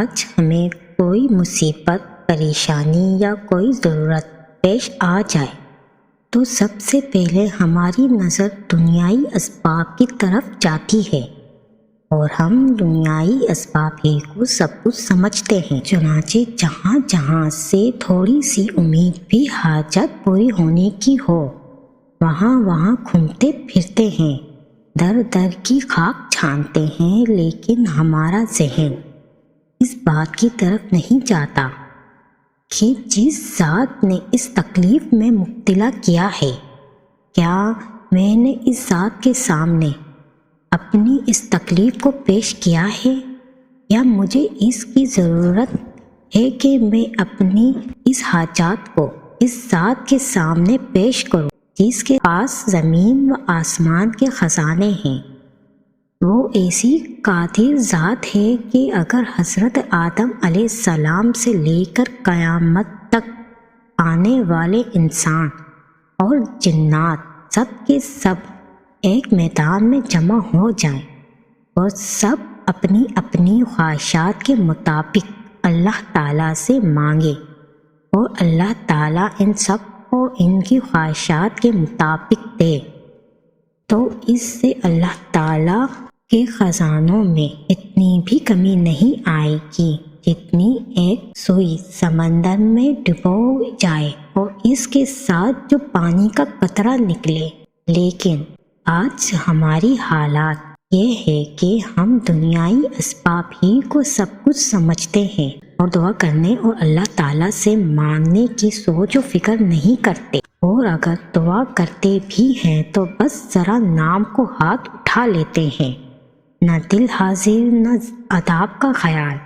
آج ہمیں کوئی مصیبت، پریشانی یا کوئی ضرورت پیش آ جائے تو سب سے پہلے ہماری نظر دنیائی اسباب کی طرف جاتی ہے اور ہم دنیائی اسباب ہی کو سب کچھ سمجھتے ہیں۔ چنانچہ جہاں جہاں سے تھوڑی سی امید بھی حاجت پوری ہونے کی ہو، وہاں وہاں گھومتے پھرتے ہیں، در در کی خاک چھانتے ہیں، لیکن ہمارا ذہن اس بات کی طرف نہیں جاتا کہ جس ذات نے اس تکلیف میں مبتلا کیا ہے، کیا میں نے اس ذات کے سامنے اپنی اس تکلیف کو پیش کیا ہے، یا مجھے اس کی ضرورت ہے کہ میں اپنی اس حاجات کو اس ذات کے سامنے پیش کروں جس کے پاس زمین و آسمان کے خزانے ہیں۔ وہ ایسی قادر ذات ہے کہ اگر حضرت آدم علیہ السلام سے لے کر قیامت تک آنے والے انسان اور جنات سب کے سب ایک میدان میں جمع ہو جائیں اور سب اپنی اپنی خواہشات کے مطابق اللہ تعالیٰ سے مانگے اور اللہ تعالیٰ ان سب کو ان کی خواہشات کے مطابق دے، تو اس سے اللہ تعالیٰ کے خزانوں میں اتنی بھی کمی نہیں آئے گی جتنی ایک سوئی سمندر میں ڈبو جائے اور اس کے ساتھ جو پانی کا قطرہ نکلے۔ لیکن آج ہماری حالات یہ ہے کہ ہم دنیائی اسباب ہی کو سب کچھ سمجھتے ہیں اور دعا کرنے اور اللہ تعالیٰ سے مانگنے کی سوچ و فکر نہیں کرتے، اور اگر دعا کرتے بھی ہیں تو بس ذرا نام کو ہاتھ اٹھا لیتے ہیں، نہ دل حاضر نہ اداب کا خیال،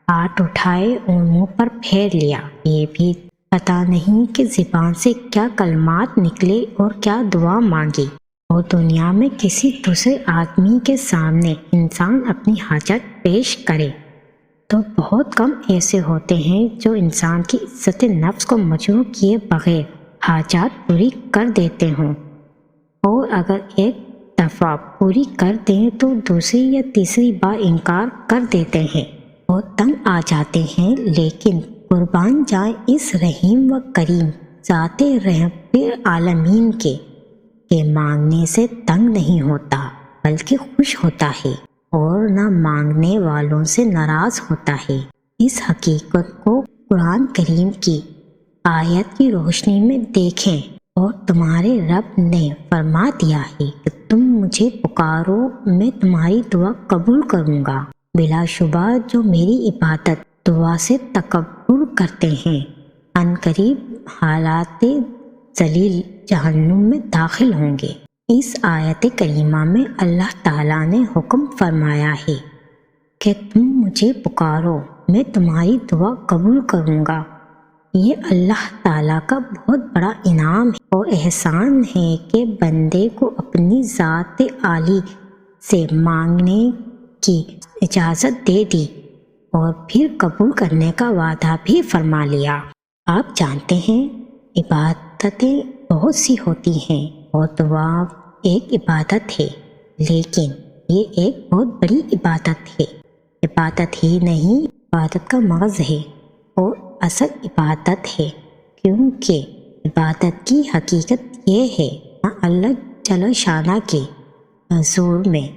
ہاتھ اٹھائے اور منہ پر پھیر لیا، یہ بھی پتہ نہیں کہ زبان سے کیا کلمات نکلے اور کیا دعا مانگی۔ اور دنیا میں کسی دوسرے آدمی کے سامنے انسان اپنی حاجت پیش کرے تو بہت کم ایسے ہوتے ہیں جو انسان کی عزت نفس کو مجروح کیے بغیر حاجات پوری کر دیتے ہوں، اور اگر ایک دفعہ پوری کر دیں تو دوسری یا تیسری بار انکار کر دیتے ہیں اور تنگ آ جاتے ہیں۔ لیکن قربان جائیں اس رحیم و کریم ذات رب العالمین کے کہ مانگنے سے تنگ نہیں ہوتا بلکہ خوش ہوتا ہے اور نہ مانگنے والوں سے ناراض ہوتا ہے۔ اس حقیقت کو قرآن کریم کی آیت کی روشنی میں دیکھیں، اور تمہارے رب نے فرما دیا ہے کہ تم مجھے پکارو، میں تمہاری دعا قبول کروں گا۔ بلا شبہ جو میری عبادت دعا سے تکبر کرتے ہیں، عنقریب حالات ذلیل جہنم میں داخل ہوں گے۔ اس آیت کریمہ میں اللہ تعالیٰ نے حکم فرمایا ہے کہ تم مجھے پکارو، میں تمہاری دعا قبول کروں گا۔ یہ اللہ تعالیٰ کا بہت بڑا انعام اور احسان ہے کہ بندے کو اپنی ذات عالی سے مانگنے کی اجازت دے دی اور پھر قبول کرنے کا وعدہ بھی فرما لیا۔ آپ جانتے ہیں عبادتیں بہت سی ہوتی ہیں اور دعا ایک عبادت ہے، لیکن یہ ایک بہت بڑی عبادت ہے۔ عبادت ہی نہیں، عبادت کا مغز ہے اور اصل عبادت ہے، کیونکہ عبادت کی حقیقت یہ ہے کہ اللہ جل شانہ کے حضور میں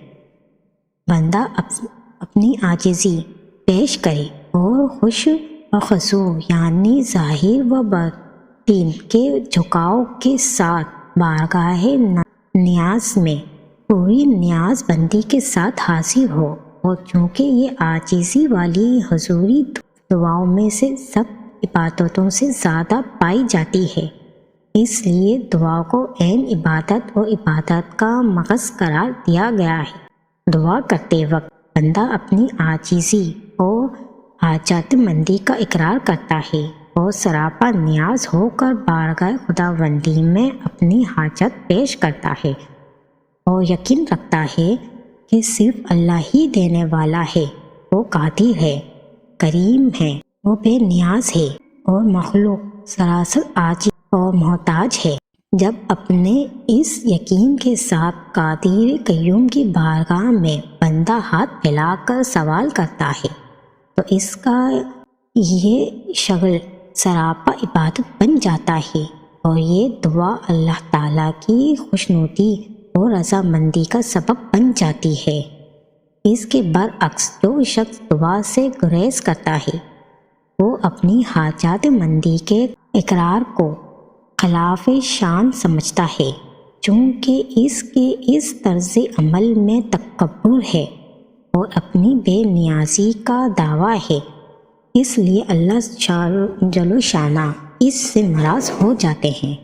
بندہ اپنی عاجزی پیش کرے اور خوش و خضوع یعنی ظاہر و باطن کے جھکاؤ کے ساتھ بارگاہ نیاز میں پوری نیاز بندی کے ساتھ حاضر ہو، اور چونکہ یہ عاجزی والی حضوری دعاؤں میں سے سب عبادتوں سے زیادہ پائی جاتی ہے، اس لیے دعا کو عین عبادت اور عبادت کا مغز قرار دیا گیا ہے۔ دعا کرتے وقت بندہ اپنی عاجزی اور حاجت مندی کا اقرار کرتا ہے اور سراپا نیاز ہو کر بارگاہ خداوندی میں اپنی حاجت پیش کرتا ہے اور یقین رکھتا ہے کہ صرف اللہ ہی دینے والا ہے، وہ قادر ہے، کریم ہے، وہ بے نیاز ہے، اور مخلوق سراسر عاجز اور محتاج ہے۔ جب اپنے اس یقین کے ساتھ قادر قیوم کی بارگاہ میں بندہ ہاتھ پھیلا کر سوال کرتا ہے تو اس کا یہ شغل سراپا عبادت بن جاتا ہے، اور یہ دعا اللہ تعالیٰ کی خوشنودی اور رضامندی کا سبب بن جاتی ہے۔ اس کے برعکس جو شخص دعا سے گریز کرتا ہے وہ اپنی حاجات مندی کے اقرار کو خلاف شان سمجھتا ہے، چونکہ اس کے اس طرز عمل میں تکبر ہے اور اپنی بے نیازی کا دعویٰ ہے، اس لیے اللہ جل شانہ اس سے ناراض ہو جاتے ہیں۔